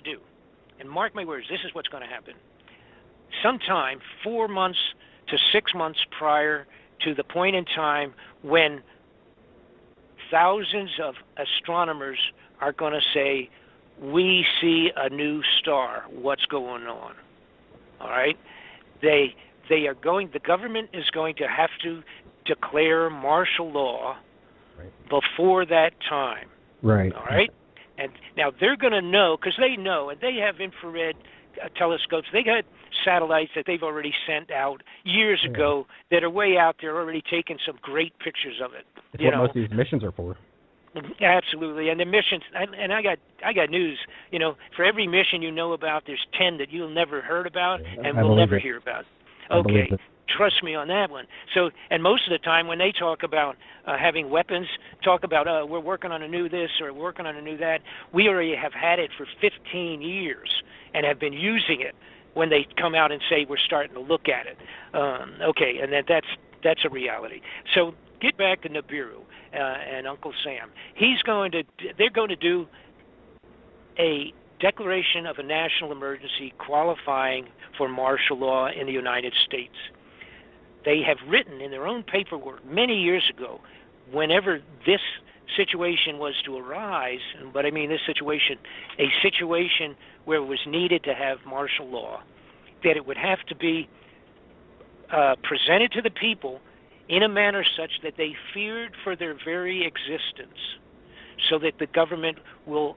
to do, and mark my words, this is what's going to happen. Sometime 4 months to 6 months prior to the point in time when thousands of astronomers are going to say, we see a new star. What's going on? All right? The government is going to have to declare martial law before that time. Right. All right? And now they're going to know, because they know, and they have infrared telescopes. They got satellites that they've already sent out years ago that are way out there, already taking some great pictures of it. It's what most of these missions are for. Absolutely, and the missions. And I got news. For every mission you know about, there's 10 that you'll never heard about and will never hear about. Okay, trust me on that one. So, and most of the time when they talk about having weapons, talk about we're working on a new this or working on a new that. We already have had it for 15 years and have been using it when they come out and say we're starting to look at it. Okay, and that's a reality. So get back to Nibiru and Uncle Sam. They're going to do a declaration of a national emergency qualifying for martial law in the United States. They have written in their own paperwork many years ago, whenever this situation was to arise, but I mean this situation, a situation where it was needed to have martial law, that it would have to be presented to the people in a manner such that they feared for their very existence, so that the government will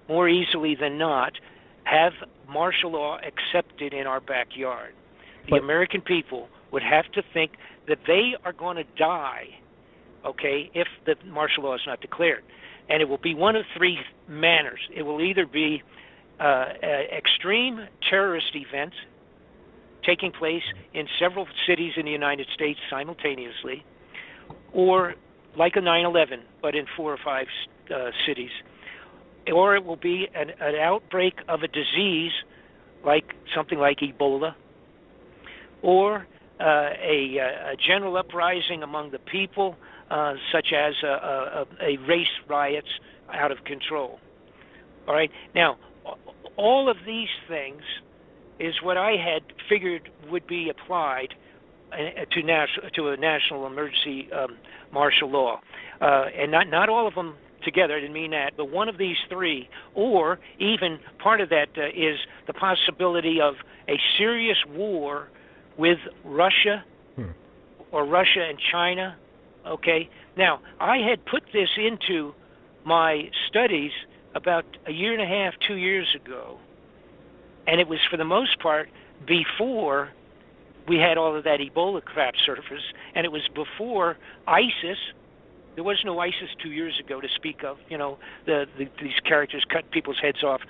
more easily than not, have martial law accepted in our backyard. The American people would have to think that they are going to die, okay, if the martial law is not declared. And it will be one of three manners. It will either be extreme terrorist events taking place in several cities in the United States simultaneously, or like a 9/11, but in 4 or 5 cities, or it will be an outbreak of a disease, like something like Ebola, or a general uprising among the people, such as a race riots out of control. All right. Now, all of these things is what I had figured would be applied to a national emergency martial law, and not all of them together. I didn't mean that, but one of these three, or even part of that is the possibility of a serious war with Russia or Russia and China. Okay. Now, I had put this into my studies about 1.5 years, 2 years ago, and it was for the most part before we had all of that Ebola crap surface, and it was before ISIS. There was no ISIS 2 years ago to speak of. These characters cut people's heads off,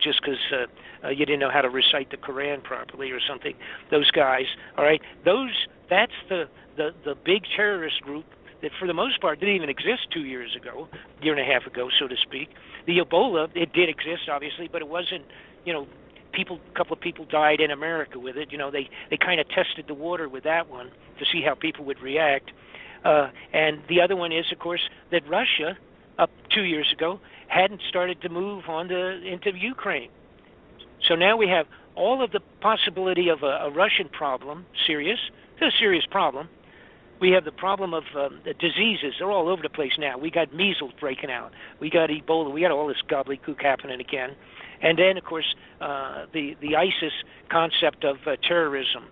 just because you didn't know how to recite the Quran properly or something. Those guys, all right. That's the big terrorist group that, for the most part, didn't even exist 2 years ago, 1.5 years ago, so to speak. The Ebola, it did exist, obviously, but it wasn't. A couple of people died in America with it. They kind of tested the water with that one to see how people would react. And the other one is, of course, that Russia, up 2 years ago, hadn't started to move into Ukraine. So now we have all of the possibility of a Russian problem, serious. It's a serious problem. We have the problem of the diseases. They're all over the place now. We got measles breaking out. We got Ebola. We got all this gobbledygook happening again. And then, of course, the ISIS concept of terrorism,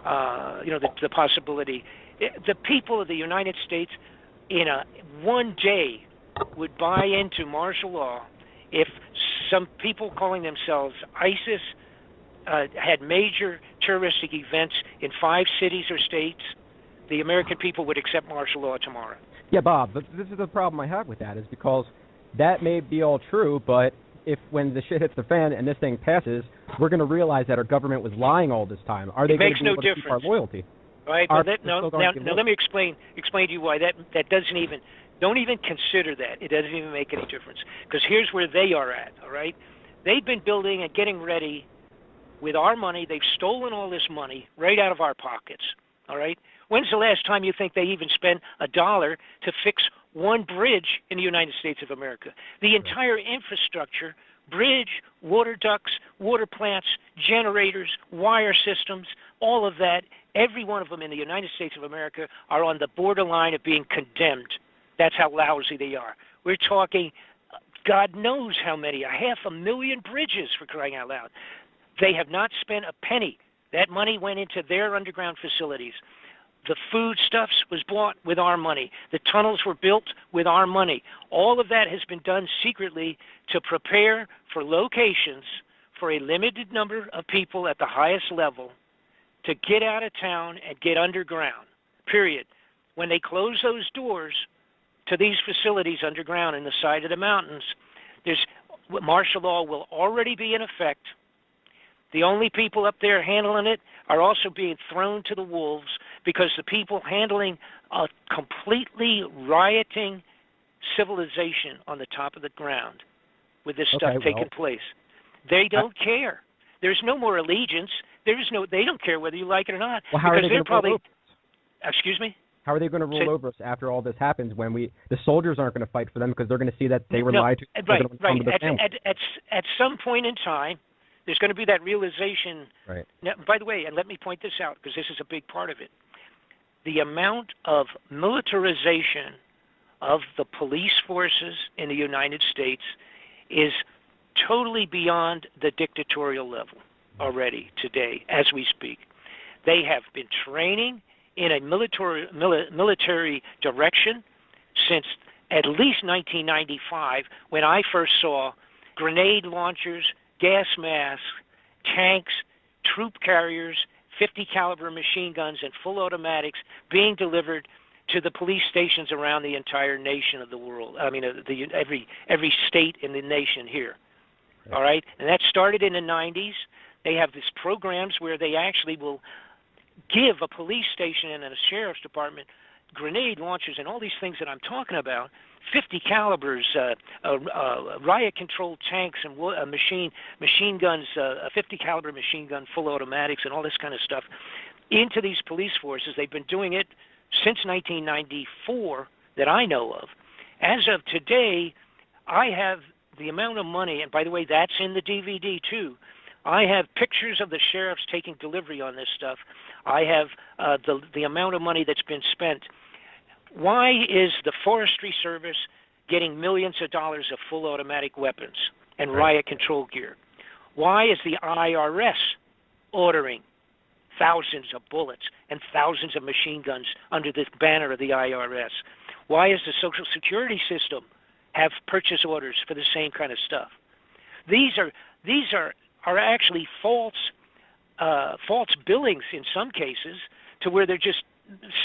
the possibility. The people of the United States in one day would buy into martial law if some people calling themselves ISIS had major terroristic events in 5 cities or states. The American people would accept martial law tomorrow. Yeah, Bob, but this is the problem I have with that, is because that may be all true, but when the shit hits the fan and this thing passes, we're going to realize that our government was lying all this time. Are they going to be able to keep our loyalty? Right. Well, now let me explain to you why that doesn't even. Don't even consider that. It doesn't even make any difference, because here's where they are at. All right. They've been building and getting ready with our money. They've stolen all this money right out of our pockets. all right? When's the last time you think they even spent $1 to fix one bridge in the United States of America? The entire infrastructure, bridge, water ducts, water plants, generators, wire systems, all of that, every one of them in the United States of America are on the borderline of being condemned. That's how lousy they are. We're talking God knows how many, 500,000 bridges, for crying out loud. They have not spent a penny. That money went into their underground facilities. The foodstuffs was bought with our money. The tunnels were built with our money. All of that has been done secretly to prepare for locations for a limited number of people at the highest level to get out of town and get underground, period. When they close those doors to these facilities underground in the side of the mountains, martial law will already be in effect. The only people up there handling it are also being thrown to the wolves because the people handling a completely rioting civilization on the top of the ground with this stuff taking place, they don't care. There's no more allegiance. They don't care whether you like it or not. Well, how are they going to roll over? Excuse me? How are they going to roll over us after all this happens when the soldiers aren't going to fight for them because they're going to see that they were lied to? Right. At some point in time, there's going to be that realization. Right. Now, by the way, and let me point this out because this is a big part of it. The amount of militarization of the police forces in the United States is totally beyond the dictatorial level already today as we speak. They have been training in a military direction since at least 1995 when I first saw grenade launchers, gas masks, tanks, troop carriers, 50 caliber machine guns, and full automatics being delivered to the police stations around the entire nation of the world. I mean, every state in the nation here. All right? And that started in the 90s. They have these programs where they actually will give a police station and a sheriff's department grenade launchers and all these things that I'm talking about, 50 calibers, riot-controlled tanks and machine guns, a 50 caliber machine gun, full automatics, and all this kind of stuff into these police forces. They've been doing it since 1994 that I know of. As of today, I have the amount of money, and by the way, that's in the DVD too. I have pictures of the sheriffs taking delivery on this stuff. I have the amount of money that's been spent. Why is the Forestry Service getting millions of dollars of full automatic weapons and riot control gear? Why is the IRS ordering thousands of bullets and thousands of machine guns under the banner of the IRS? Why is the Social Security system have purchase orders for the same kind of stuff? These are actually false billings in some cases, to where they're just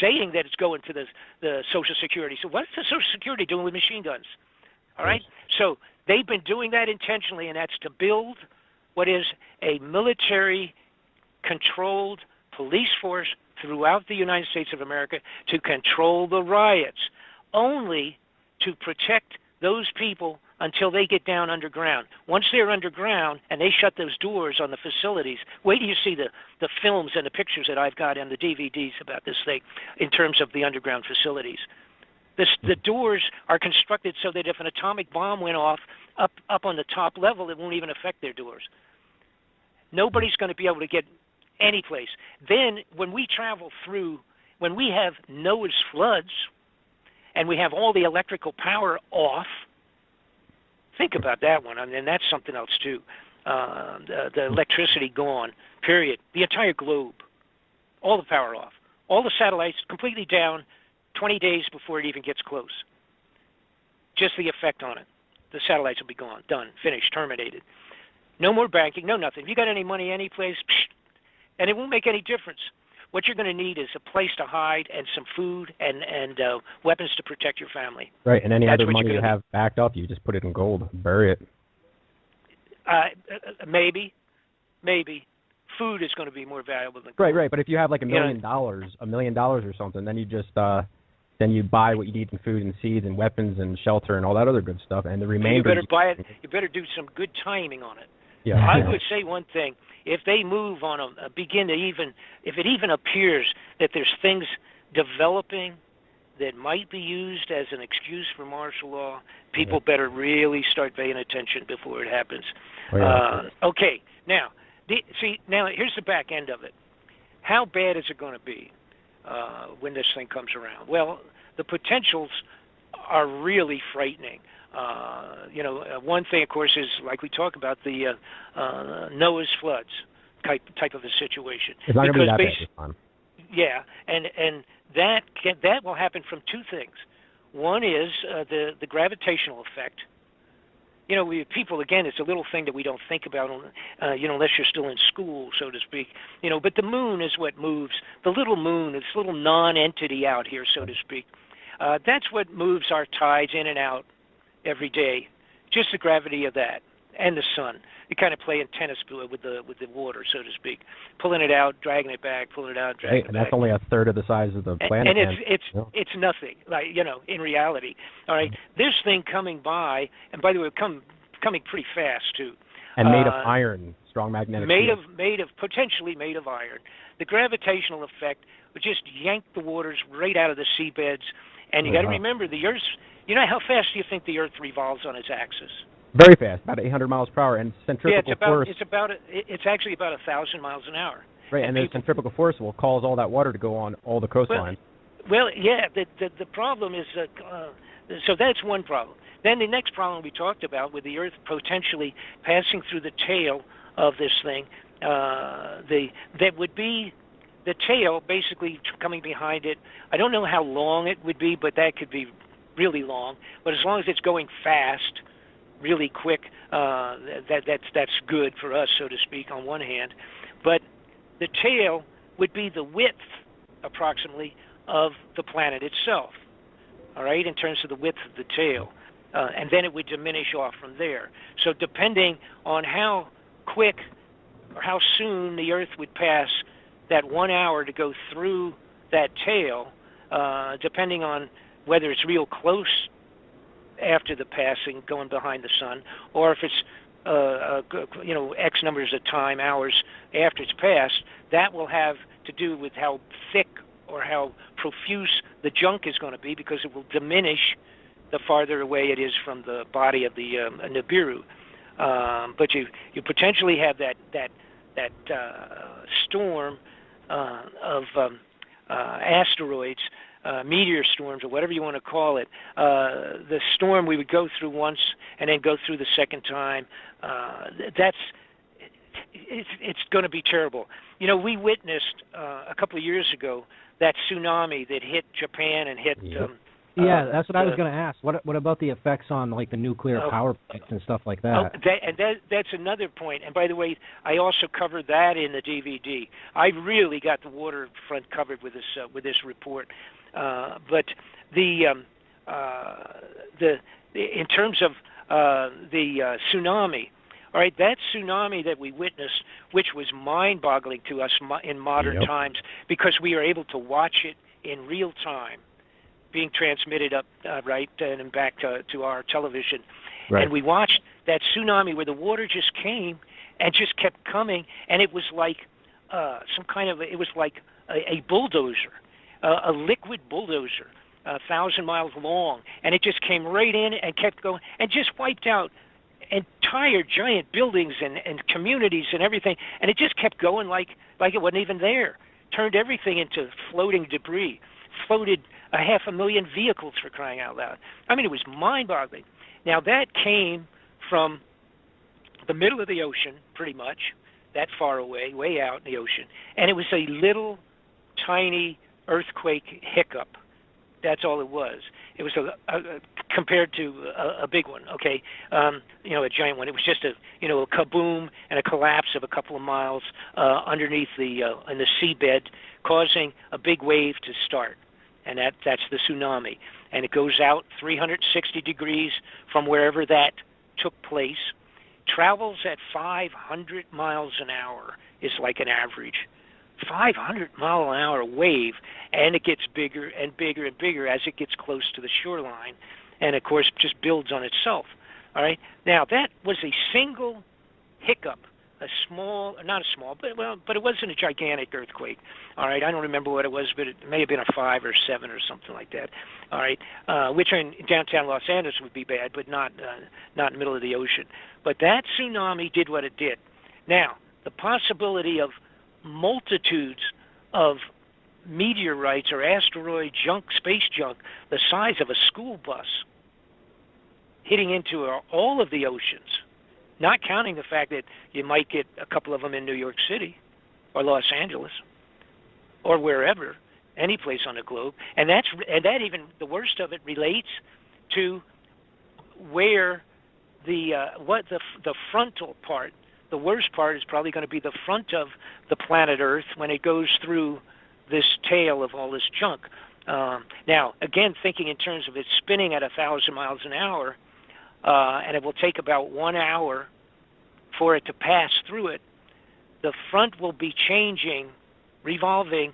saying that it's going to the Social Security. So what's the Social Security doing with machine guns? All right? So they've been doing that intentionally, and that's to build what is a military-controlled police force throughout the United States of America to control the riots, only to protect those people until they get down underground. Once they're underground and they shut those doors on the facilities, wait till you see the films and the pictures that I've got and the DVDs about this thing in terms of the underground facilities. The doors are constructed so that if an atomic bomb went off up on the top level, it won't even affect their doors. Nobody's going to be able to get any place. Then when we travel through, when we have Noah's floods and we have all the electrical power off, think about that one. I mean, that's something else too. The electricity gone, period. The entire globe, all the power off. All the satellites completely down 20 days before it even gets close. Just the effect on it. The satellites will be gone, done, finished, terminated. No more banking, no nothing. If you got any money any place, and it won't make any difference. What you're going to need is a place to hide and some food and weapons to protect your family. Right, and any other money you have backed up, you just put it in gold, bury it. Maybe. Food is going to be more valuable than gold. Right. But if you have like $1 million or something, then you just then you buy what you need in food and seeds and weapons and shelter and all that other good stuff, and the remainder. You better buy it. You better do some good timing on it. I would say one thing: if they move on if it even appears that there's things developing that might be used as an excuse for martial law, people better really start paying attention before it happens. Okay, now here's the back end of it. How bad is it going to be when this thing comes around? Well, the potentials are really frightening. One thing, of course, is like we talk about the Noah's floods type of a situation. It's not going to be that bad this time. Yeah, and that will happen from two things. One is the gravitational effect. People, again, it's a little thing that we don't think about, unless you're still in school, so to speak. But the moon is what moves. The little moon, this little non-entity out here, so to speak. That's what moves our tides in and out every day. Just the gravity of that, and the sun. You kind of play in tennis with the water, so to speak, pulling it out, dragging it back, pulling it out, dragging it back. And that's only a third of the size of the planet. And it's nothing, in reality. All right, this thing coming by, and by the way, coming pretty fast too. And made of iron, strong magnetic field. Potentially made of iron. The gravitational effect would just yank the waters right out of the seabeds. And you got to remember, the Earth's. How fast do you think the Earth revolves on its axis? Very fast, about 800 miles per hour, and centrifugal force. It's actually about 1,000 miles an hour. Right, and the centrifugal force will cause all that water to go on all the coastlines. Well, yeah. The problem is so that's one problem. Then the next problem we talked about, with the Earth potentially passing through the tail of this thing, that would be the tail basically coming behind it. I don't know how long it would be, but that could be really long. But as long as it's going fast, really quick, that's good for us, so to speak, on one hand. But the tail would be the width, approximately, of the planet itself, all right, in terms of the width of the tail. And then it would diminish off from there. So depending on how quick or how soon the Earth would pass that 1 hour to go through that tail, depending on whether it's real close after the passing, going behind the sun, or if it's X numbers of time, hours after it's passed, that will have to do with how thick or how profuse the junk is going to be, because it will diminish the farther away it is from the body of the Nibiru. But you potentially have that storm of asteroids, meteor storms, or whatever you want to call it. The storm we would go through once and then go through the second time. It's going to be terrible. We witnessed a couple of years ago that tsunami that hit Japan and hit. That's what I was going to ask. What about the effects on the nuclear power plants and stuff like that? That's another point. And by the way, I also covered that in the DVD. I really got the waterfront covered with this report. But in terms of the tsunami, all right, that tsunami that we witnessed, which was mind-boggling to us in modern times, because we are able to watch it in real time, being transmitted up and back to our television. Right. And we watched that tsunami where the water just came and just kept coming, and it was like it was like a bulldozer, a liquid bulldozer, 1,000 miles long, and it just came right in and kept going and just wiped out entire giant buildings and communities and everything, and it just kept going like it wasn't even there. Turned everything into floating debris. Floated 500,000 vehicles, for crying out loud. I mean, it was mind-boggling. Now, that came from the middle of the ocean, pretty much, that far away, way out in the ocean. And it was a little, tiny earthquake hiccup. That's all it was. It was compared to a big one, okay? A giant one. It was just a kaboom and a collapse of a couple of miles underneath in the seabed, causing a big wave to start. And that's the tsunami. And it goes out 360 degrees from wherever that took place, travels at 500 miles an hour is like an average. 500-mile-an-hour wave, and it gets bigger and bigger and bigger as it gets close to the shoreline, and, of course, just builds on itself. All right? Now, that was a single hiccup, but it wasn't a gigantic earthquake. All right, I don't remember what it was, but it may have been a 5 or 7 or something like that. All right, which in downtown Los Angeles would be bad, but not in the middle of the ocean. But that tsunami did what it did. Now, the possibility of multitudes of meteorites or asteroid junk, space junk, the size of a school bus, hitting into all of the oceans, not counting the fact that you might get a couple of them in New York City or Los Angeles or wherever, any place on the globe. And that even, the worst of it relates to where the frontal part, the worst part is probably going to be the front of the planet Earth when it goes through this tail of all this junk. Now, again, thinking in terms of it spinning at 1,000 miles an hour, and it will take about 1 hour for it to pass through it, the front will be changing, revolving,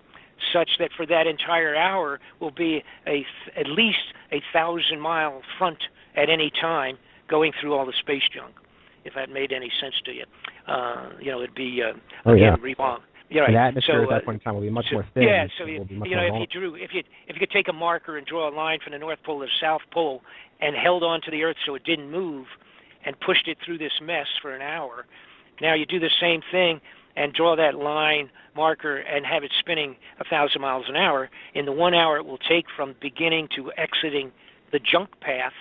such that for that entire hour will be at least 1,000-mile front at any time going through all the space junk. If that made any sense to you, it'd be again revolve. Yeah, right. The atmosphere at that point in time will be much more thin. Yeah, so if you could take a marker and draw a line from the North Pole to the South Pole and held on to the Earth so it didn't move and pushed it through this mess for an hour, now you do the same thing and draw that line marker and have it spinning 1,000 miles an hour. In the 1 hour it will take from beginning to exiting the junk path,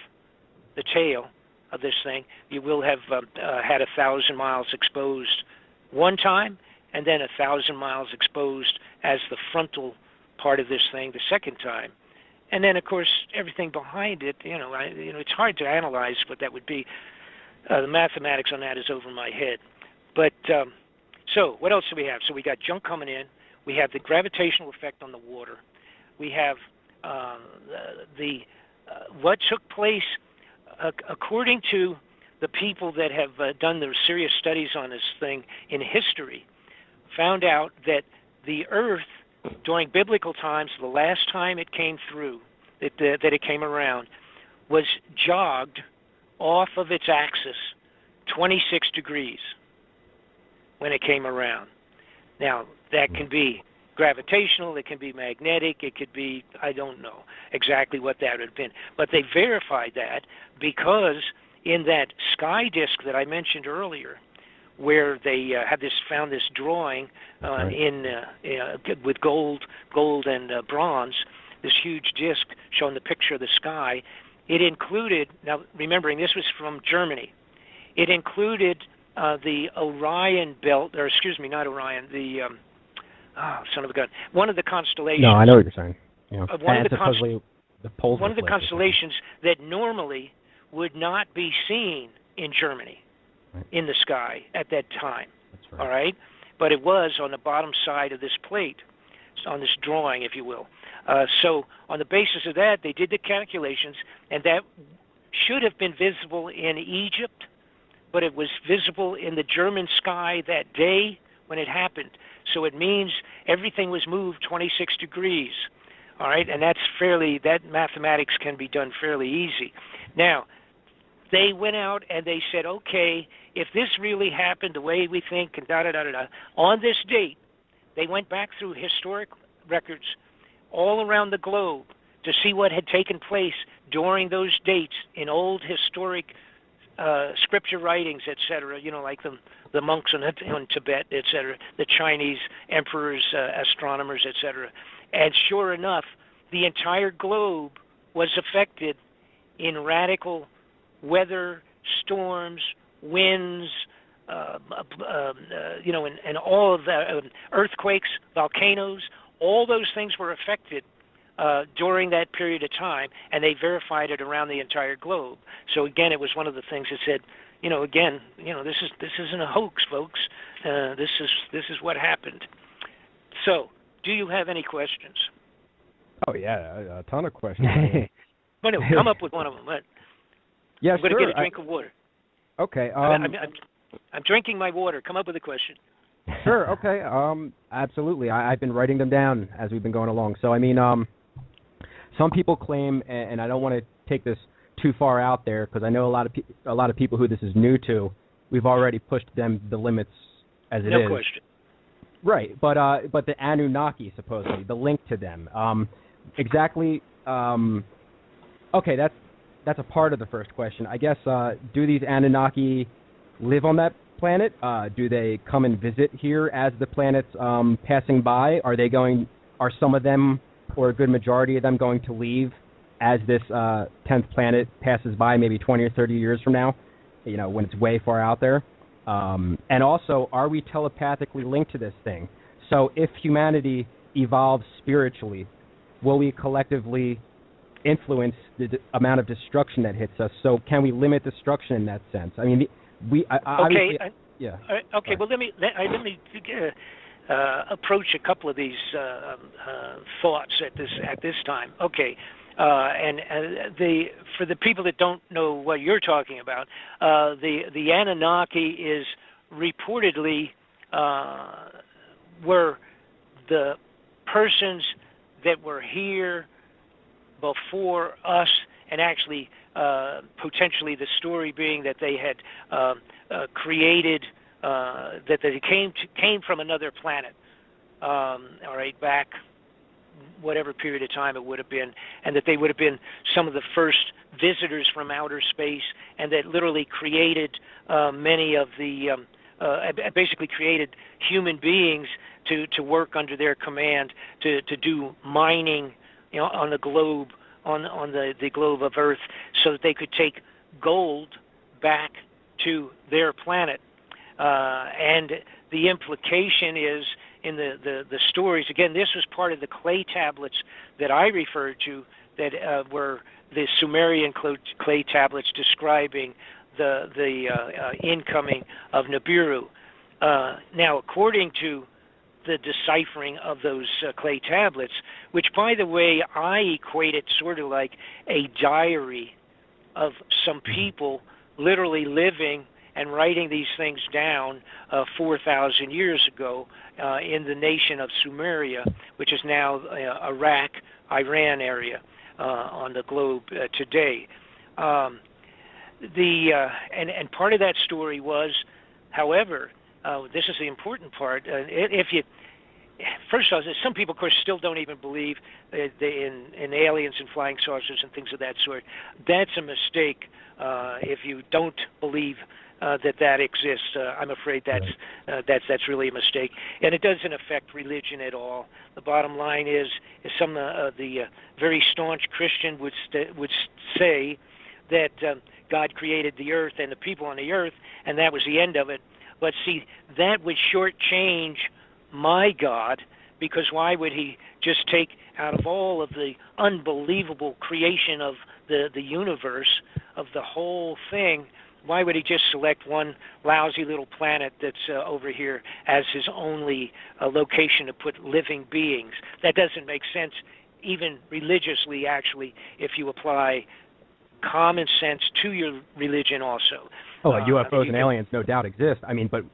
the tail of this thing, you will have had 1,000 miles exposed one time, and then 1,000 miles exposed as the frontal part of this thing the second time. And then, of course, everything behind it, it's hard to analyze what that would be. The mathematics on that is over my head. But, so what else do we have? So we got junk coming in. We have the gravitational effect on the water. We have what took place according to the people that have done the serious studies on this thing in history, found out that the Earth, during biblical times, the last time it came through, that it came around, was jogged off of its axis 26 degrees when it came around. Now, that can be gravitational, it can be magnetic, it could be, I don't know exactly what that would have been. But they verified that because in that sky disk that I mentioned earlier, where they found this drawing with gold and bronze, this huge disc showing the picture of the sky. It included, now remembering this was from Germany, it included the Orion belt, or excuse me, not Orion, the son of a gun, one of the constellations. No, I know what you're saying. One of the constellations that normally would not be seen in Germany. Right. In the sky at that time. That's right. All right? But it was on the bottom side of this plate, on this drawing, if you will. So on the basis of that, they did the calculations, and that should have been visible in Egypt, but it was visible in the German sky that day when it happened. So it means everything was moved 26 degrees. All right? And that mathematics can be done fairly easy. Now, they went out and they said, okay, if this really happened the way we think, and on this date, they went back through historic records all around the globe to see what had taken place during those dates in old historic scripture writings, etc., like the monks in Tibet, etc., the Chinese emperors, astronomers, etc. And sure enough, the entire globe was affected in radical weather, storms, winds, and all of the earthquakes, volcanoes, all those things were affected during that period of time, and they verified it around the entire globe. So again, it was one of the things that said, this isn't a hoax, folks. This is what happened. So, do you have any questions? Oh yeah, a ton of questions. Well, no, come up with one of them. Yeah, I'm going to get a drink of water. Okay. I'm drinking my water. Come up with a question. Sure. Okay. Absolutely. I've been writing them down as we've been going along. So I mean, some people claim, and I don't want to take this too far out there because I know a lot of people who this is new to, we've already pushed them the limits as it is. No question. Right, but the Anunnaki, supposedly, the link to them, exactly. Okay, that's a part of the first question. I guess, do these Anunnaki live on that planet? Do they come and visit here as the planet's passing by? Are some of them, or a good majority of them, going to leave as this 10th planet passes by, maybe 20 or 30 years from now, when it's way far out there? And also, are we telepathically linked to this thing? So if humanity evolves spiritually, will we collectively influence the amount of destruction that hits us? So can we limit destruction in that sense? I mean, okay. Yeah. Okay. Well, let me approach a couple of these thoughts at this time. Okay. For the people that don't know what you're talking about, the Anunnaki is reportedly were the persons that were here before us, and actually potentially the story being that they had created that they came from another planet. All right, back whatever period of time it would have been, and that they would have been some of the first visitors from outer space, and that literally created many of the basically created human beings to work under their command to do mining, on the globe, on the globe of Earth, so that they could take gold back to their planet. And the implication is in the stories. Again, this was part of the clay tablets that I referred to, that were the Sumerian clay tablets describing the incoming of Nibiru. Now, according to the deciphering of those clay tablets, which, by the way, I equate it sort of like a diary of some people literally living and writing these things down 4,000 years ago in the nation of Sumeria, which is now Iraq, Iran area on the globe today. And part of that story was, however, this is the important part. First off, some people, of course, still don't even believe in aliens and flying saucers and things of that sort. That's a mistake. If you don't believe that exists, I'm afraid that's really a mistake, and it doesn't affect religion at all. The bottom line is some the very staunch Christian would say that God created the earth and the people on the earth, and that was the end of it. But see, that would shortchange my God, because why would he just take out of all of the unbelievable creation of the universe, of the whole thing, why would he just select one lousy little planet that's over here as his only location to put living beings? That doesn't make sense, even religiously, actually, if you apply common sense to your religion also. Oh, UFOs and aliens no doubt exist. I mean, but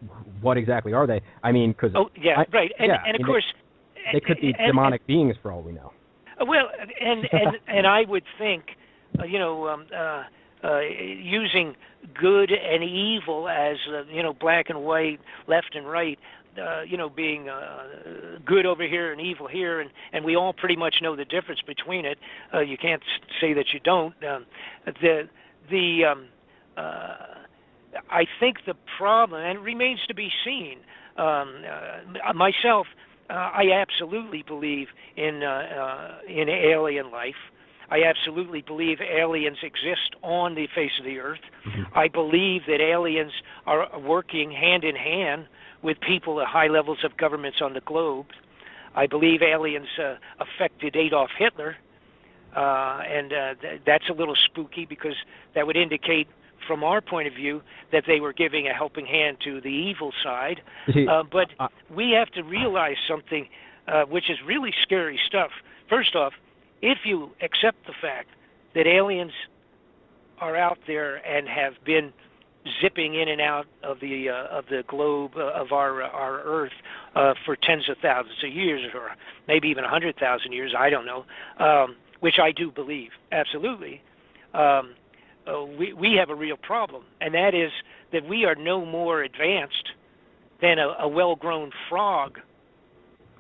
what exactly are they? I mean, because... Oh, yeah, right. And of course... They could be demonic beings for all we know. Well, and I would think, using good and evil as, black and white, left and right, being good over here and evil here, and we all pretty much know the difference between it. You can't say that you don't. I think the problem, and it remains to be seen, myself, I absolutely believe in alien life. I absolutely believe aliens exist on the face of the earth. Mm-hmm. I believe that aliens are working hand in hand with people at high levels of governments on the globe. I believe aliens affected Adolf Hitler, and that's a little spooky, because that would indicate, from our point of view, that they were giving a helping hand to the evil side. But we have to realize something, which is really scary stuff. First off, if you accept the fact that aliens are out there and have been zipping in and out of the globe of our Earth for tens of thousands of years, or maybe even 100,000 years, I don't know, which I do believe, absolutely. we have a real problem, and that is that we are no more advanced than a well-grown frog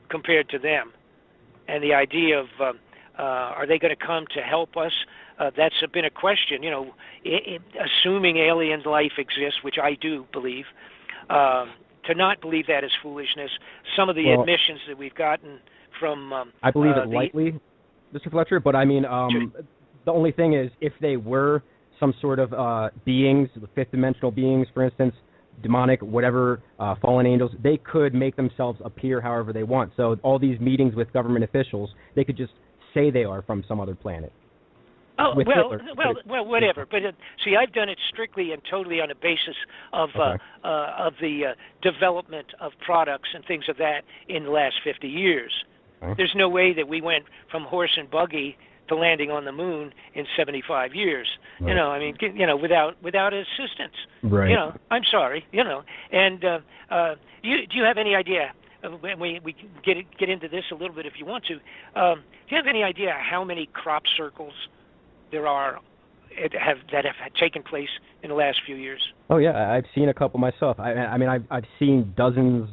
compared to them. And the idea of are they going to come to help us? That's been a question. You know, assuming alien life exists, which I do believe, to not believe that is foolishness. Some of the admissions that we've gotten from I believe it lightly, Mr. Fletcher, but I mean, the only thing is, if they were some sort of beings, fifth-dimensional beings, for instance, demonic, whatever, fallen angels, they could make themselves appear however they want. So all these meetings with government officials, they could just say they are from some other planet. Oh, well, whatever. But see, I've done it strictly and totally on the basis of the development of products and things of that in the last 50 years. Okay. There's no way that we went from horse and buggy to landing on the moon in 75 years. Right. You know, I mean, you know, without assistance. Right. You know, I'm sorry. You know, and do you have any idea? When we get into this a little bit if you want to. Do you have any idea how many crop circles there are that have taken place in the last few years? Oh yeah, I've seen a couple myself. I mean, I've seen dozens,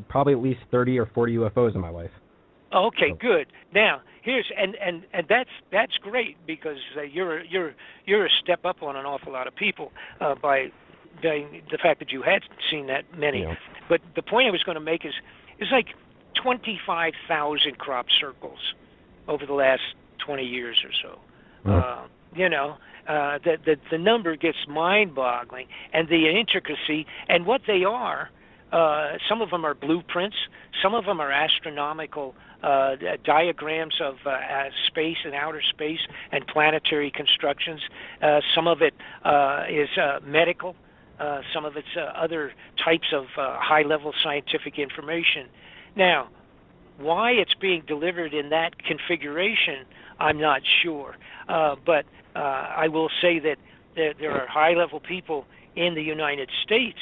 probably at least 30 or 40 UFOs in my life. Okay, good. Now here's and that's great, because you're a step up on an awful lot of people by the fact that you had seen that many. Yeah. But the point I was going to make is like 25,000 crop circles over the last 20 years or so. You know, the number gets mind-boggling, and the intricacy and what they are. Some of them are blueprints. Some of them are astronomical diagrams of space and outer space and planetary constructions. Some of it is medical. Some of it's other types of high-level scientific information. Now, why it's being delivered in that configuration, I'm not sure. But I will say that there are high-level people in the United States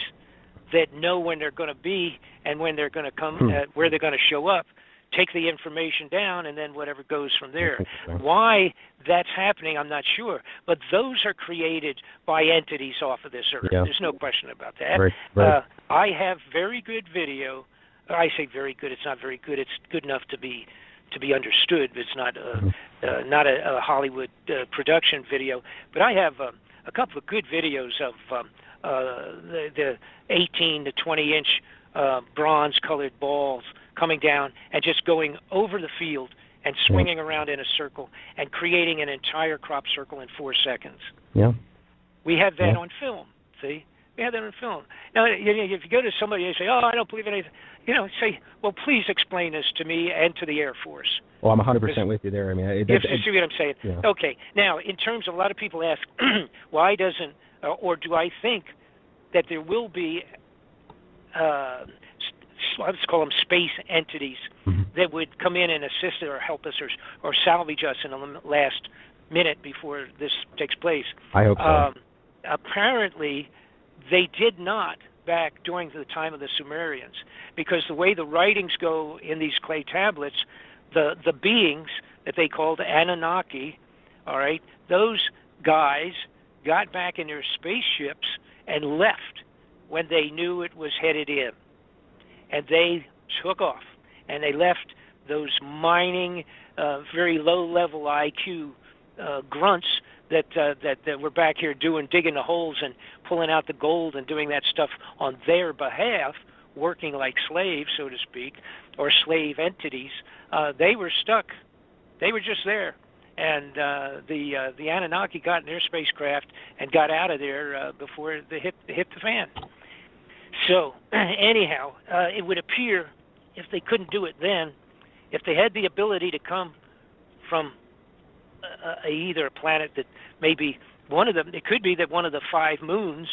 that know when they're going to be and when they're going to come, where they're going to show up, take the information down, and then whatever goes from there. Why that's happening, I'm not sure. But those are created by entities off of this earth. Yeah. There's no question about that. Right. I have very good video. I say very good. It's not very good. It's good enough to be understood. It's not not a Hollywood production video. But I have a couple of good videos of the 18 to 20 inch bronze-colored balls coming down and just going over the field and swinging around in a circle and creating an entire crop circle in 4 seconds. Yeah. We have that on film, see? We have that on film. Now, if you go to somebody and say, oh, I don't believe anything, say, well, please explain this to me and to the Air Force. Well, I'm 100% with you there. I mean, you see what I'm saying? Yeah. Okay. Now, in terms of a lot of people ask, why doesn't, or do I think that there will be, let's call them space entities that would come in and assist or help us or salvage us in the last minute before this takes place? I hope so. Apparently, they did not back during the time of the Sumerians, because the way the writings go in these clay tablets, the beings that they called Anunnaki, all right, those guys got back in their spaceships and left when they knew it was headed in. And they took off, and they left those mining, very low-level IQ grunts that were back here digging the holes and pulling out the gold and doing that stuff on their behalf, working like slaves, so to speak, or slave entities. They were stuck. They were just there. And the Anunnaki got in their spacecraft and got out of there before they hit the fan. So, anyhow, it would appear, if they couldn't do it then, if they had the ability to come from either a planet that maybe one of them, it could be that one of the 5 moons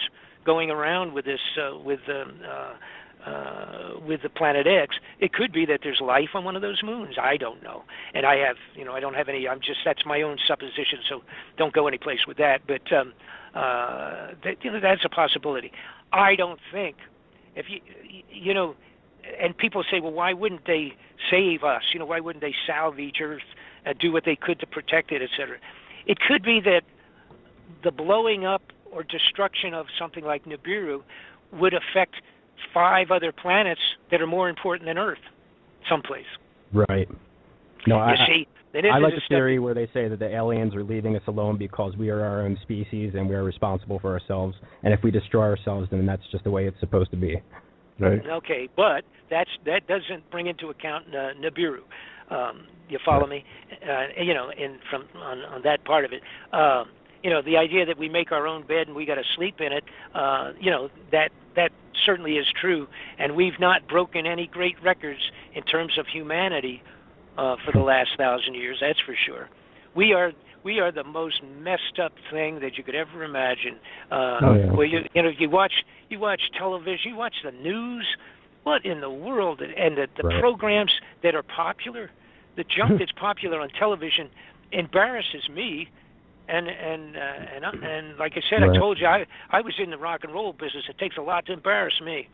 going around with this, with the planet X, it could be that there's life on one of those moons. I don't know. And I have, I don't have any, that's my own supposition, so don't go any place with that. But, that's a possibility. I don't think, if and people say, well, why wouldn't they save us? Why wouldn't they salvage Earth, do what they could to protect it, et cetera? It could be that the blowing up or destruction of something like Nibiru would affect 5 other planets that are more important than Earth, someplace. Right. No, I like the theory where they say that the aliens are leaving us alone because we are our own species and we are responsible for ourselves. And if we destroy ourselves, then that's just the way it's supposed to be. Right. Okay, but that doesn't bring into account Nibiru. You follow me? On that part of it. The idea that we make our own bed and we got to sleep in it. That certainly is true, and we've not broken any great records in terms of humanity for the last 1,000 years. That's for sure. We are the most messed up thing that you could ever imagine. Well, you watch television, you watch the news. What in the world? And the programs that are popular, the junk that's popular on television embarrasses me. And like I said, I told you I was in the rock and roll business. It takes a lot to embarrass me.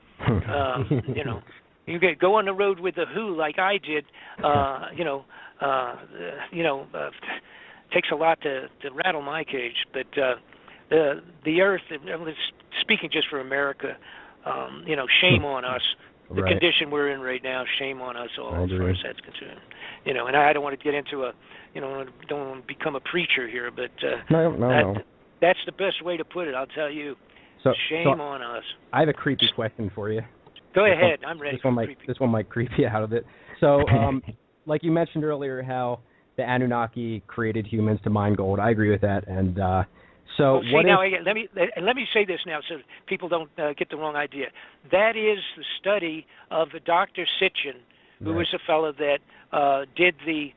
You go on the road with the Who like I did. Takes a lot to rattle my cage. But the Earth, speaking just for America, shame on us. The condition we're in right now, shame on us all, as far as that's concerned. And I don't want to get into don't want to become a preacher here, but that's the best way to put it, I'll tell you. Shame on us. I have a creepy question for you. Go ahead, I'm ready. This one might creep you out of it. So, like you mentioned earlier, how the Anunnaki created humans to mine gold. I agree with that, and let me say this now, so people don't get the wrong idea. That is the study of Dr. Sitchin, who was a fellow that did the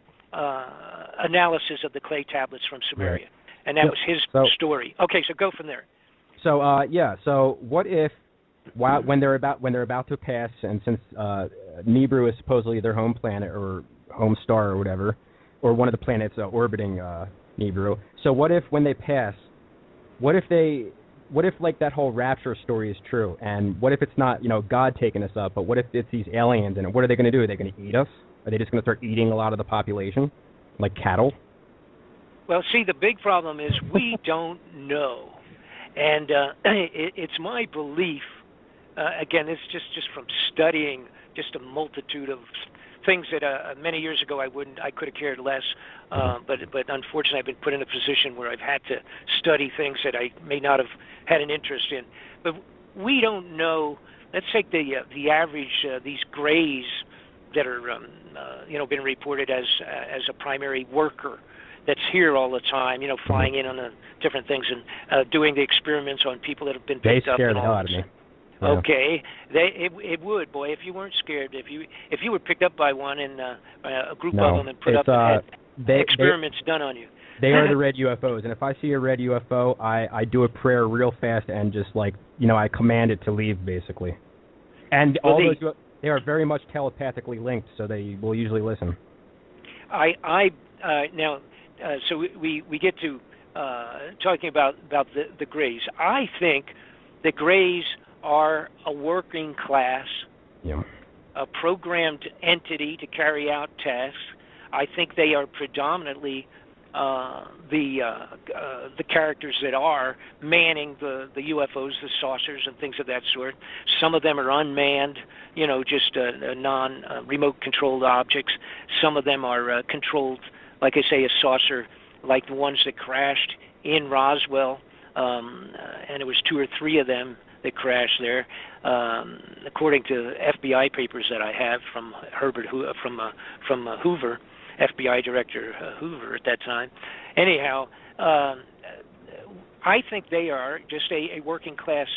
analysis of the clay tablets from Sumeria, and that was his story. Okay, so go from there. So so what if when they're about to pass, and since Nibiru is supposedly their home planet or home star or whatever, or one of the planets orbiting Nibiru. So what if when they pass? What if like that whole rapture story is true? And what if it's not, God taking us up, but what if it's these aliens, and what are they going to do? Are they going to eat us? Are they just going to start eating a lot of the population, like cattle? Well, see, the big problem is we don't know. And it's my belief, again, it's just from studying just a multitude of things that many years ago I could have cared less, but unfortunately I've been put in a position where I've had to study things that I may not have had an interest in. But we don't know. Let's take the average these grays that are been reported as a primary worker that's here all the time, flying in on the different things and doing the experiments on people that have been picked up. They scare the hell out of me. Yeah. Okay, it would, boy, if you weren't scared, if you were picked up by one and a group of them and put up and had experiments done on you. They are the red UFOs, and if I see a red UFO, I do a prayer real fast and just I command it to leave, basically. And they are very much telepathically linked, so they will usually listen. So we get to talking about the Greys. I think the Greys are a working class, a programmed entity to carry out tasks. I think they are predominantly the characters that are manning the UFOs, the saucers, and things of that sort. Some of them are unmanned, just non-remote controlled objects. Some of them are controlled, like I say, a saucer, like the ones that crashed in Roswell, and it was 2 or 3 of them that crashed there, according to FBI papers that I have from from Hoover, FBI Director Hoover at that time. Anyhow, I think they are just a working class,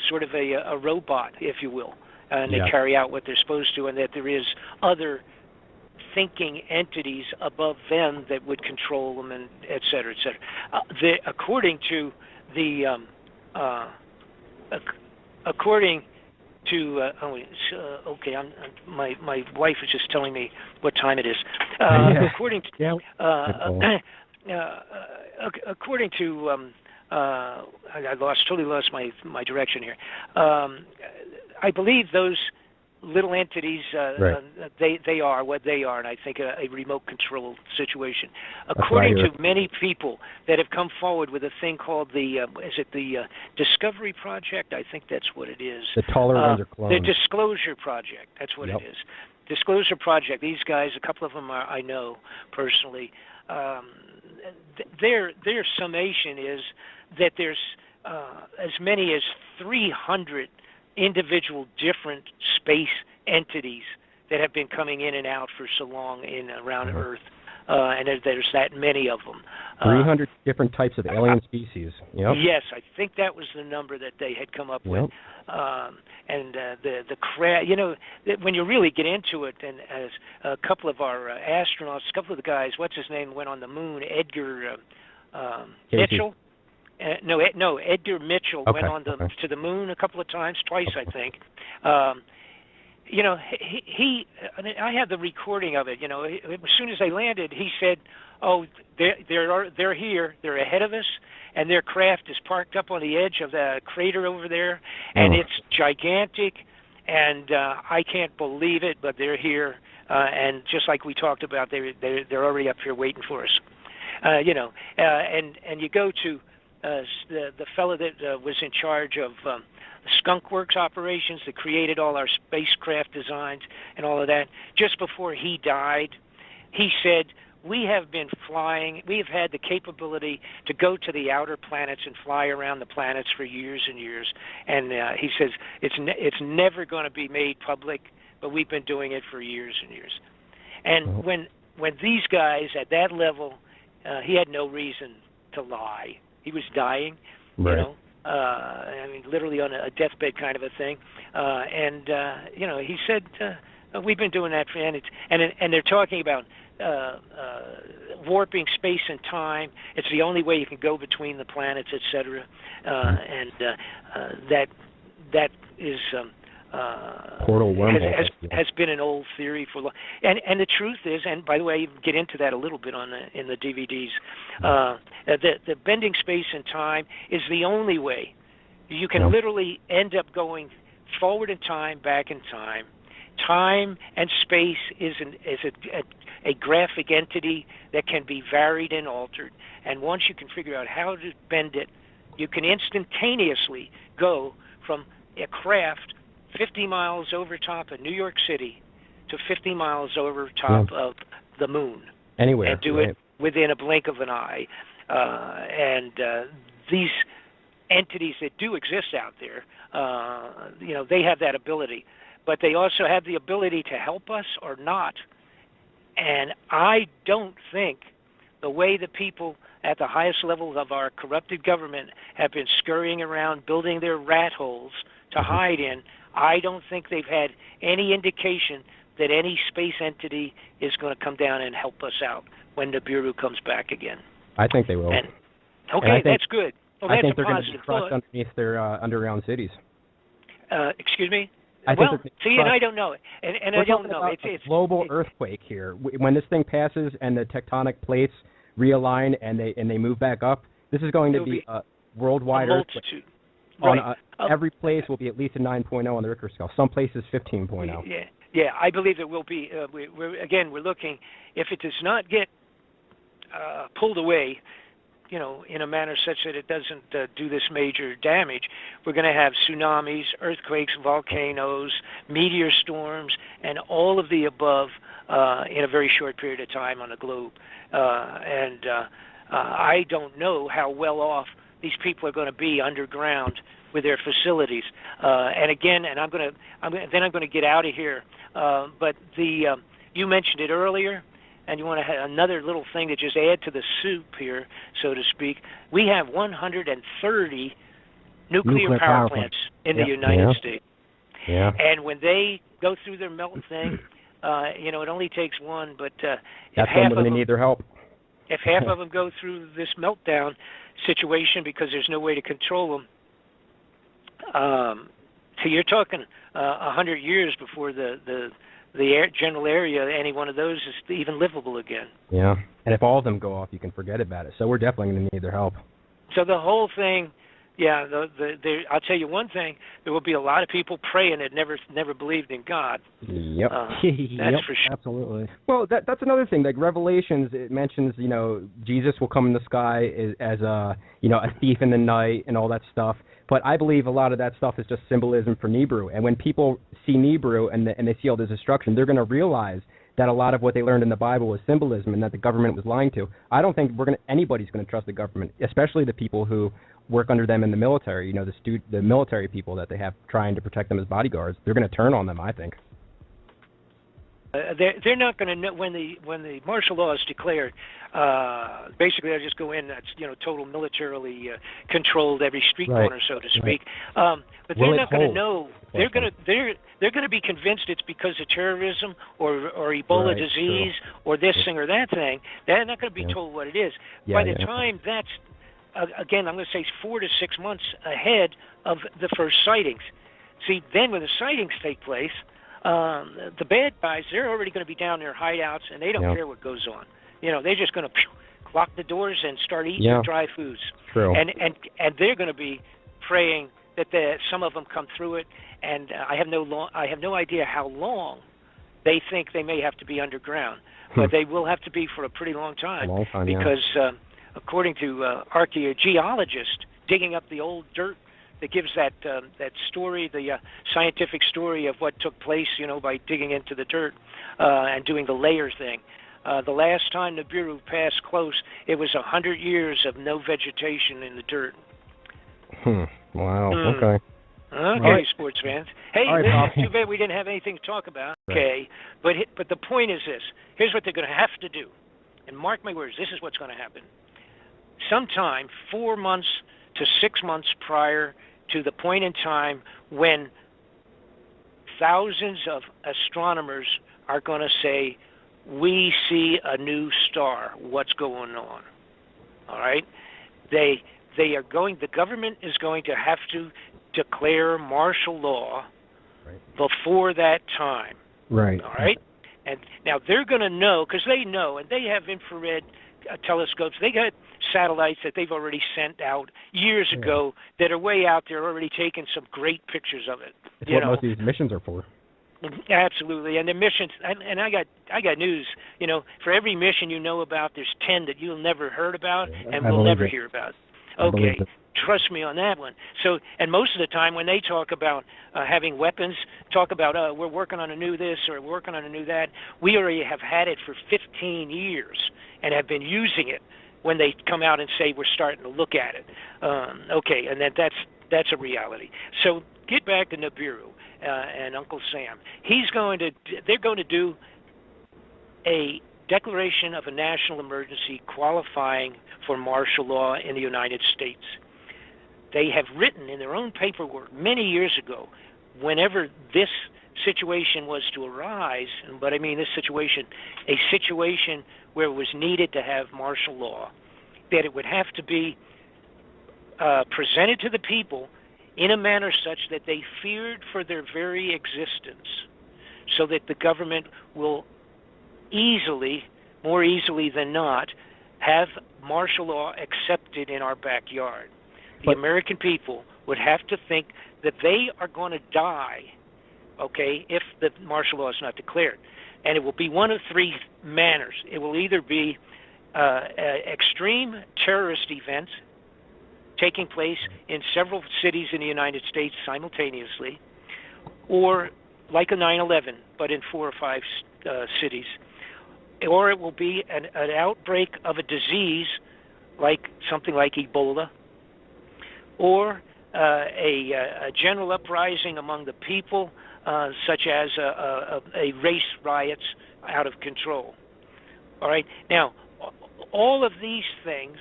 sort of a robot, if you will, and they carry out what they're supposed to, and that there is other thinking entities above them that would control them, and et cetera, et cetera. According to my wife is just telling me what time it is. According to I totally lost my direction here. I believe those little entities. Right. They are what they are, and I think a remote control situation. According to many people that have come forward with a thing called the Discovery Project? I think that's what it is. The taller ones are clones. The Disclosure Project. That's what it is. Disclosure Project. These guys, a couple of them I know personally. Their summation is that there's as many as 300 individual different space entities that have been coming in and out for so long around Earth, and there's that many of them. 300 different types of alien species. Yep. Yes, I think that was the number that they had come up with. And the crab, when you really get into it, and as a couple of our astronauts, a couple of the guys, what's his name, went on the moon, Edgar Mitchell. Edgar Mitchell went on to the moon a couple of times, twice I think. He I have the recording of it. As soon as they landed, he said, "Oh, they're here. They're ahead of us, and their craft is parked up on the edge of the crater over there, and it's gigantic, and I can't believe it, but they're here, and just like we talked about, they're already up here waiting for us." And you go to the fellow that was in charge of Skunk Works operations that created all our spacecraft designs and all of that. Just before he died, he said, "We have been flying, we have had the capability to go to the outer planets and fly around the planets for years and years." And he says, it's never going to be made public, but we've been doing it for years and years. And when these guys at that level, he had no reason to lie. He was dying, I mean, literally on a deathbed kind of a thing. He said, "We've been doing that for and they're talking about warping space and time. It's the only way you can go between the planets, etc. That is portal wormhole has been an old theory for long. And the truth is, and by the way, you can get into that a little bit in the DVDs. The bending space and time is the only way. You can literally end up going forward in time, back in time. Time and space is a graphic entity that can be varied and altered. And once you can figure out how to bend it, you can instantaneously go from a craft 50 miles over top of New York City to 50 miles over top of the moon. Anywhere. And do it within a blink of an eye. These entities that do exist out there, they have that ability. But they also have the ability to help us or not. And I don't think the way the people at the highest levels of our corrupted government have been scurrying around building their rat holes to hide in, I don't think they've had any indication that any space entity is going to come down and help us out when Nibiru comes back again. I think they will. That's good. Well, I think they're going to be crushed underneath their underground cities. Excuse me? And I don't know. And I don't know. It's a global earthquake here. When this thing passes and the tectonic plates realign and they move back up, this is going to be a worldwide earthquake. Right. Every place will be at least a 9.0 on the Richter scale. Some places 15.0. Yeah, I believe it will be. We're looking, if it does not get pulled away, in a manner such that it doesn't do this major damage, we're going to have tsunamis, earthquakes, volcanoes, meteor storms, and all of the above in a very short period of time on the globe. I don't know how well off these people are going to be underground with their facilities. I'm going to get out of here. But you mentioned it earlier, and you want to have another little thing to just add to the soup here, so to speak. We have 130 nuclear power plants in the United States. Yeah. And when they go through their melt thing, it only takes one, but that's when they need their help. If half of them go through this meltdown situation because there's no way to control them, so you're talking 100 years before the general area, any one of those is even livable again. Yeah, and if all of them go off, you can forget about it. So we're definitely going to need their help. So the whole thing Yeah, I'll tell you one thing: there will be a lot of people praying that never believed in God. Yep, that's for sure. Absolutely. Well, that's another thing. Like Revelations, it mentions Jesus will come in the sky as a thief in the night and all that stuff. But I believe a lot of that stuff is just symbolism for Nibiru. And when people see Nibiru and they see all this destruction, they're going to realize that a lot of what they learned in the Bible was symbolism and that the government was lying to. I don't think anybody's going to trust the government, especially the people who work under them in the military. The military people that they have trying to protect them as bodyguards. They're going to turn on them, I think. They're not going to know when the martial law is declared. Basically, they'll just go in. That's total militarily controlled every street corner, so to speak. Right. But they're not going to know. They're going to be convinced it's because of terrorism or Ebola disease or this thing or that thing. They're not going to be told what it is. By the time that's again, I'm going to say 4 to 6 months ahead of the first sightings. See, then when the sightings take place, the bad guys, they're already going to be down their hideouts, and they don't care what goes on. They're just going to lock the doors and start eating their dry foods. True. And they're going to be praying that some of them come through it. And I have no idea how long they think they may have to be underground, but they will have to be for a pretty long time. Because according to archaeologists digging up the old dirt that gives that story, the scientific story of what took place, by digging into the dirt and doing the layer thing. The last time Nibiru passed close, it was 100 years of no vegetation in the dirt. Wow. Okay. Okay, sports fans. Hey, right, too bad we didn't have anything to talk about. Okay, but the point is this. Here's what they're going to have to do. And mark my words, this is what's going to happen. Sometime 4 months to 6 months prior to the point in time when thousands of astronomers are going to say, we see a new star. What's going on? All right? The government is going to have to declare martial law before that time. Right. All right? And now they're going to know, because they know, and they have infrared telescopes. They got satellites that they've already sent out years ago that are way out there, already taking some great pictures of it. It's what most of these missions are for. Absolutely, and the missions. And I got news. For every mission you know about, there's 10 that you'll never heard about and will never hear about. Okay, trust me on that one. So, and most of the time when they talk about having weapons, talk about we're working on a new this or working on a new that. We already have had it for 15 years and have been using it. When they come out and say we're starting to look at it, okay, and that's a reality. So get back to Nibiru and Uncle Sam. They're going to do a declaration of a national emergency qualifying for martial law in the United States. They have written in their own paperwork many years ago, whenever this situation was to arise, but I mean this situation, a situation where it was needed to have martial law, that it would have to be presented to the people in a manner such that they feared for their very existence, so that the government will more easily than not, have martial law accepted in our backyard. The American people would have to think that they are going to die, okay, if the martial law is not declared. And it will be one of three manners. It will either be extreme terrorist events taking place in several cities in the United States simultaneously, or like a 9/11, but in 4 or 5 cities, or it will be an outbreak of a disease like something like Ebola, or a general uprising among the people, such as a race riots out of control. All right. Now, all of these things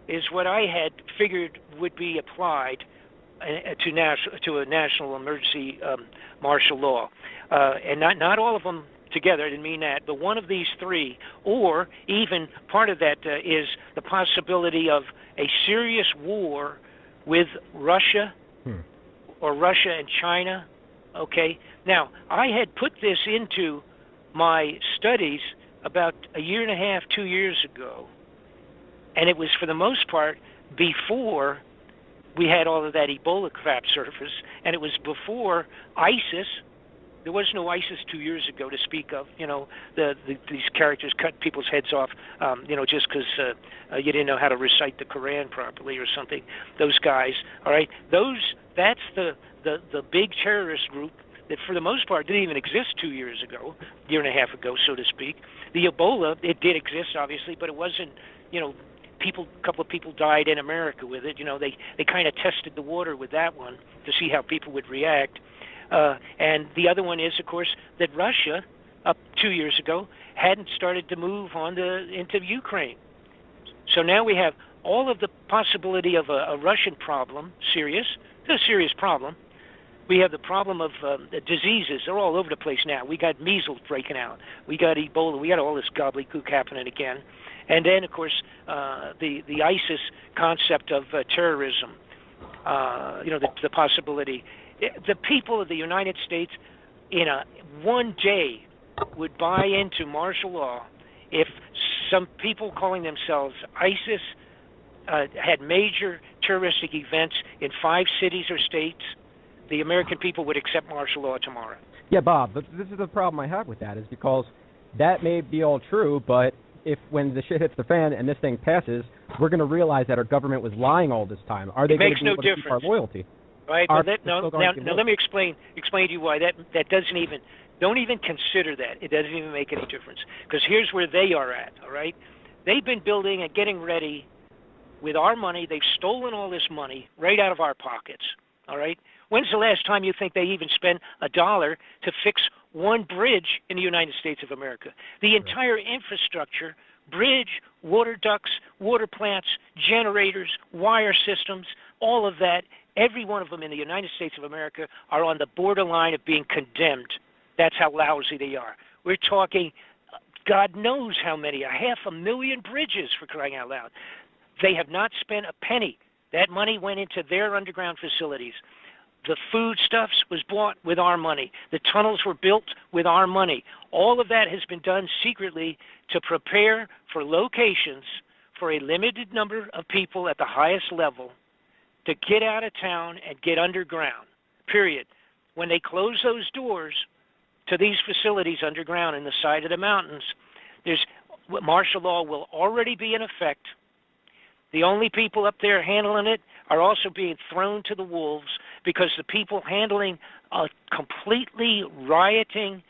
is what I had figured would be applied to a national emergency martial law, and not all of them together. I didn't mean that, but one of these three, or even part of that is the possibility of a serious war with Russia or Russia and China. Okay. Now, I had put this into my studies about 1.5 years, 2 years ago, and it was for the most part before we had all of that Ebola crap surface, and it was before ISIS. There was no ISIS 2 years ago to speak of. These characters cut people's heads off, just because you didn't know how to recite the Quran properly or something. Those guys, all right, that's the big terrorist group that for the most part didn't even exist 2 years ago, year and a half ago, so to speak. The Ebola, it did exist, obviously, but it wasn't, a couple of people died in America with it. They kind of tested the water with that one to see how people would react. And the other one is, of course, that Russia, up 2 years ago, hadn't started to move into Ukraine. So now we have all of the possibility of a Russian problem, serious. It's a serious problem. We have the problem of the diseases. They're all over the place now. We got measles breaking out. We got Ebola. We got all this gobbledygook happening again. And then, of course, the ISIS concept of terrorism, the possibility. The people of the United States in one day would buy into martial law if some people calling themselves ISIS had major terroristic events in 5 cities or states. The American people would accept martial law tomorrow. Yeah, Bob, but this is the problem I have with that, is because that may be all true, but when the shit hits the fan and this thing passes, we're going to realize that our government was lying all this time. Are they going to be able to keep our loyalty? Right. Well, now let me explain to you why that doesn't even, don't even consider that. It doesn't even make any difference, because here's where they are at. All right, they've been building and getting ready with our money. They've stolen all this money right out of our pockets. All right. When's the last time you think they even spent $1 to fix one bridge in the United States of America? The entire infrastructure, bridge, water ducts, water plants, generators, wire systems, all of that. Every one of them in the United States of America are on the borderline of being condemned. That's how lousy they are. We're talking, God knows how many, 500,000 bridges, for crying out loud. They have not spent a penny. That money went into their underground facilities. The foodstuffs was bought with our money. The tunnels were built with our money. All of that has been done secretly to prepare for locations for a limited number of people at the highest level to get out of town and get underground, period. When they close those doors to these facilities underground in the side of the mountains, martial law will already be in effect. The only people up there handling it are also being thrown to the wolves, because the people handling a completely rioting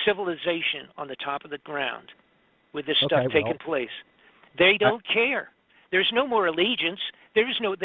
civilization on the top of the ground with this stuff taking place, they don't care. There's no more allegiance. There's no...